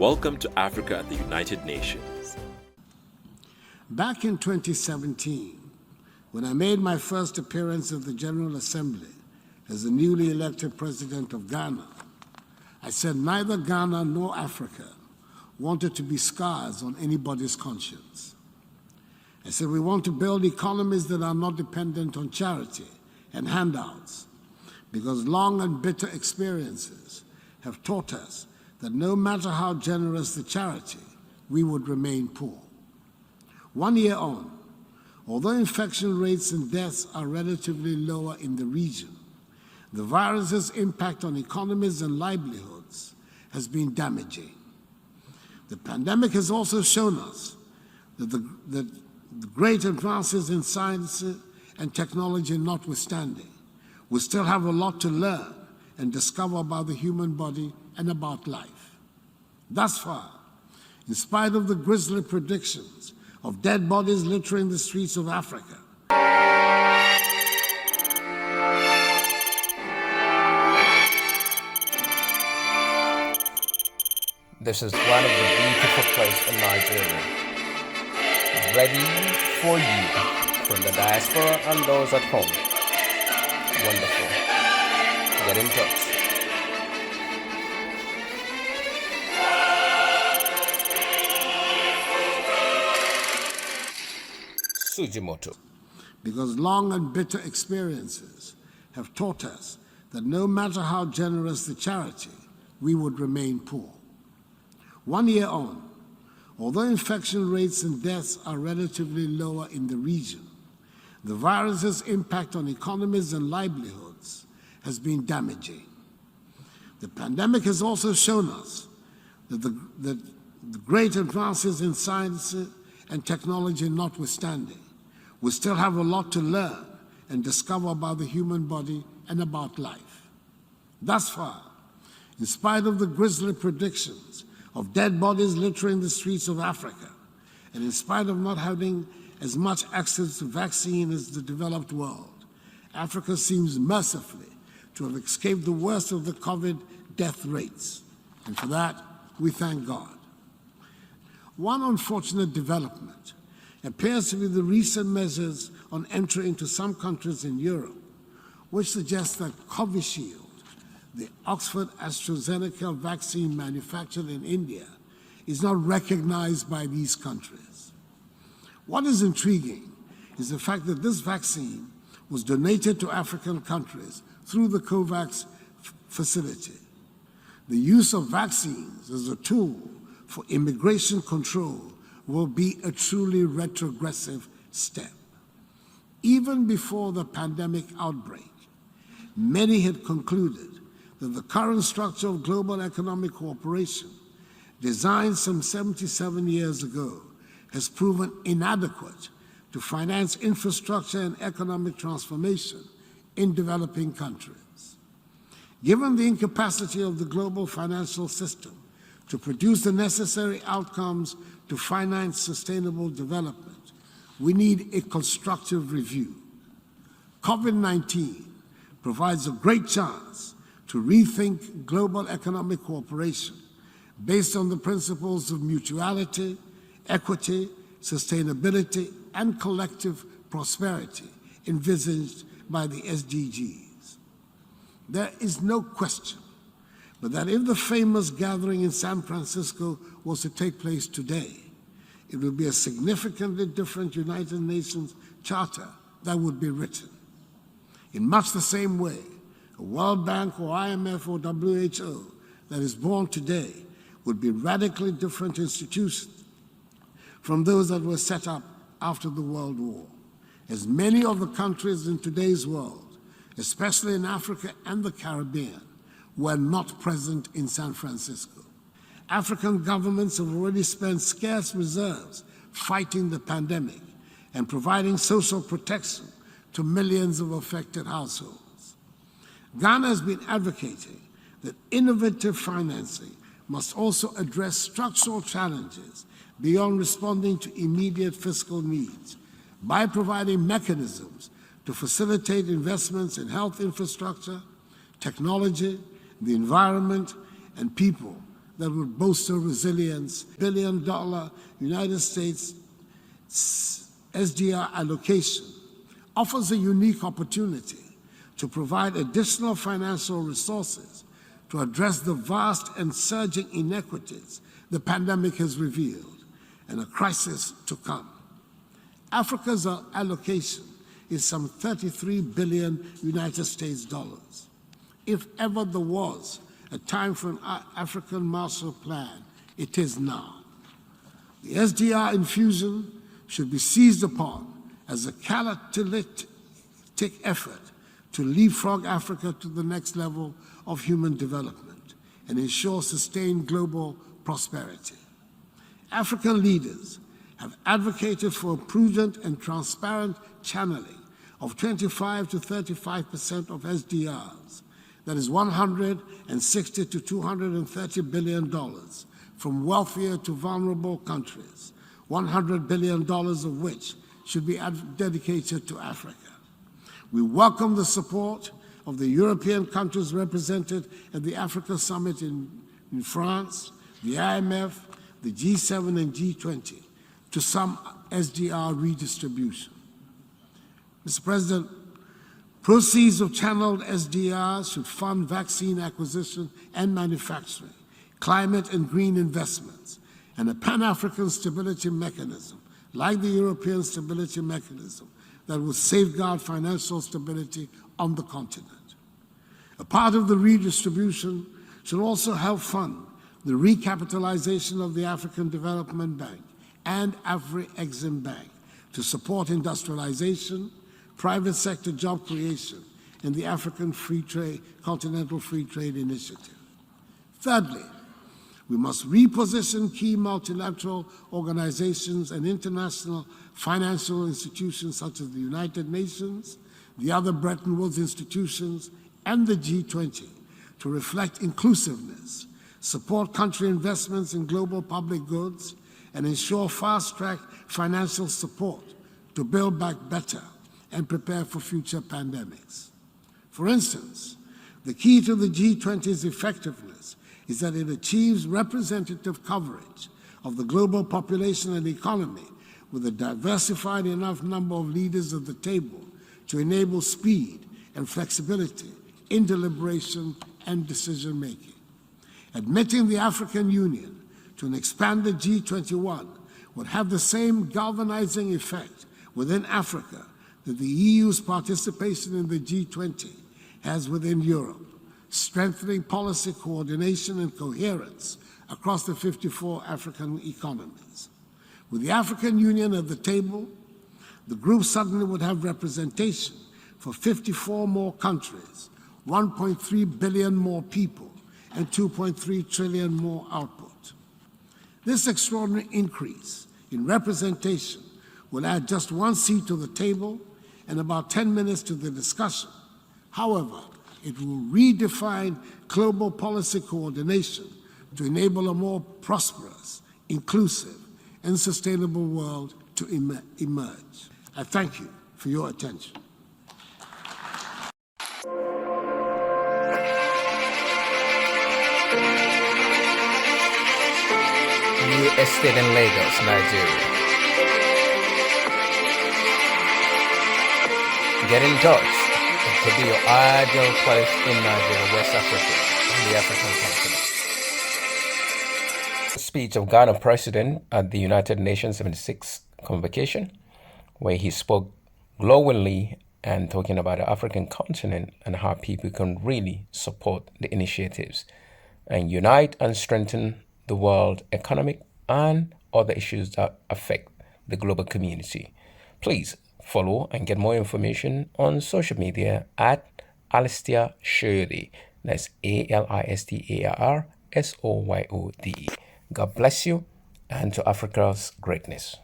Welcome to Africa at the United Nations. Back in 2017, when I made my first appearance at the General Assembly as the newly elected President of Ghana, I said neither Ghana nor Africa wanted to be scars on anybody's conscience. I said we want to build economies that are not dependent on charity and handouts, because long and bitter experiences have taught us that no matter how generous the charity, we would remain poor. 1 year on, although infection rates and deaths are relatively lower in the region, the virus's impact on economies and livelihoods has been damaging. The pandemic has also shown us that the great advances in science and technology notwithstanding, we still have a lot to learn and discover about the human body and about life. Thus far, in spite of the grisly predictions of dead bodies littering the streets of Africa, this is one of the beautiful places in Nigeria, ready for you from the diaspora and those at home. Wonderful. Get in touch. Sujimoto. Because long and bitter experiences have taught us that no matter how generous the charity, we would remain poor. 1 year on, although infection rates and deaths are relatively lower in the region, the virus's impact on economies and livelihoods has been damaging. The pandemic has also shown us that the great advances in science and technology notwithstanding, we still have a lot to learn and discover about the human body and about life. Thus far, in spite of the grisly predictions of dead bodies littering the streets of Africa, and in spite of not having as much access to vaccine as the developed world, Africa seems mercifully to have escaped the worst of the COVID death rates, and for that, we thank God. One unfortunate development appears to be the recent measures on entry into some countries in Europe, which suggests that Covishield, the Oxford AstraZeneca vaccine manufactured in India, is not recognized by these countries. What is intriguing is the fact that this vaccine was donated to African countries through the COVAX facility. The use of vaccines as a tool for immigration control will be a truly retrogressive step. Even before the pandemic outbreak, many had concluded that the current structure of global economic cooperation, designed some 77 years ago, has proven inadequate to finance infrastructure and economic transformation in developing countries. Given the incapacity of the global financial system to produce the necessary outcomes to finance sustainable development, we need a constructive review. COVID-19 provides a great chance to rethink global economic cooperation based on the principles of mutuality, equity, sustainability, and collective prosperity envisaged by the SDGs. There is no question but that if the famous gathering in San Francisco was to take place today, it would be a significantly different United Nations Charter that would be written. In much the same way, a World Bank or IMF or WHO that is born today would be radically different institutions from those that were set up after the World War, as many of the countries in today's world, especially in Africa and the Caribbean, were not present in San Francisco. African governments have already spent scarce reserves fighting the pandemic and providing social protection to millions of affected households. Ghana has been advocating that innovative financing must also address structural challenges beyond responding to immediate fiscal needs by providing mechanisms to facilitate investments in health infrastructure, technology, the environment, and people that would bolster resilience. $1 billion United States SDR allocation offers a unique opportunity to provide additional financial resources to address the vast and surging inequities the pandemic has revealed and a crisis to come. Africa's allocation is some 33 billion United States dollars. If ever there was a time for an African Marshall Plan, it is now. The SDR infusion should be seized upon as a catalytic effort to leapfrog Africa to the next level of human development and ensure sustained global prosperity. African leaders have advocated for a prudent and transparent channeling of 25 to 35% of SDRs, that is $160 to $230 billion, from wealthier to vulnerable countries, $100 billion of which should be dedicated to Africa. We welcome the support of the European countries represented at the Africa Summit in France, the IMF, the G7 and G20 to some SDR redistribution. Mr. President, proceeds of channeled SDRs should fund vaccine acquisition and manufacturing, climate and green investments, and a Pan-African stability mechanism, like the European Stability Mechanism, that will safeguard financial stability on the continent. A part of the redistribution should also help fund the recapitalization of the African Development Bank and Afri-Exim Bank to support industrialization, private sector job creation, and the African Continental Free Trade Initiative. Thirdly, we must reposition key multilateral organizations and international financial institutions such as the United Nations, the other Bretton Woods institutions, and the G20 to reflect inclusiveness, support country investments in global public goods, and ensure fast-track financial support to build back better and prepare for future pandemics. For instance, the key to the G20's effectiveness is that it achieves representative coverage of the global population and economy with a diversified enough number of leaders at the table to enable speed and flexibility in deliberation and decision-making. Admitting the African Union to an expanded G21 would have the same galvanizing effect within Africa that the EU's participation in the G20 has within Europe, strengthening policy coordination and coherence across the 54 African economies. With the African Union at the table, the group suddenly would have representation for 54 more countries, 1.3 billion more people, and 2.3 trillion more output. This extraordinary increase in representation will add just one seat to the table and about 10 minutes to the discussion. However, it will redefine global policy coordination to enable a more prosperous, inclusive, and sustainable world to emerge. I thank you for your attention. New estate in Lagos, Nigeria. Get in touch. It could be your ideal place in Nigeria, West Africa, and the African continent. Speech of Ghanaian President at the United Nations 76th Convocation, where he spoke glowingly and talking about the African continent and how people can really support the initiatives and unite and strengthen the world economic and other issues that affect the global community. Please follow and get more information on social media at Alistair Soyode. That's ALISTARSOYODE. God bless you and to Africa's greatness.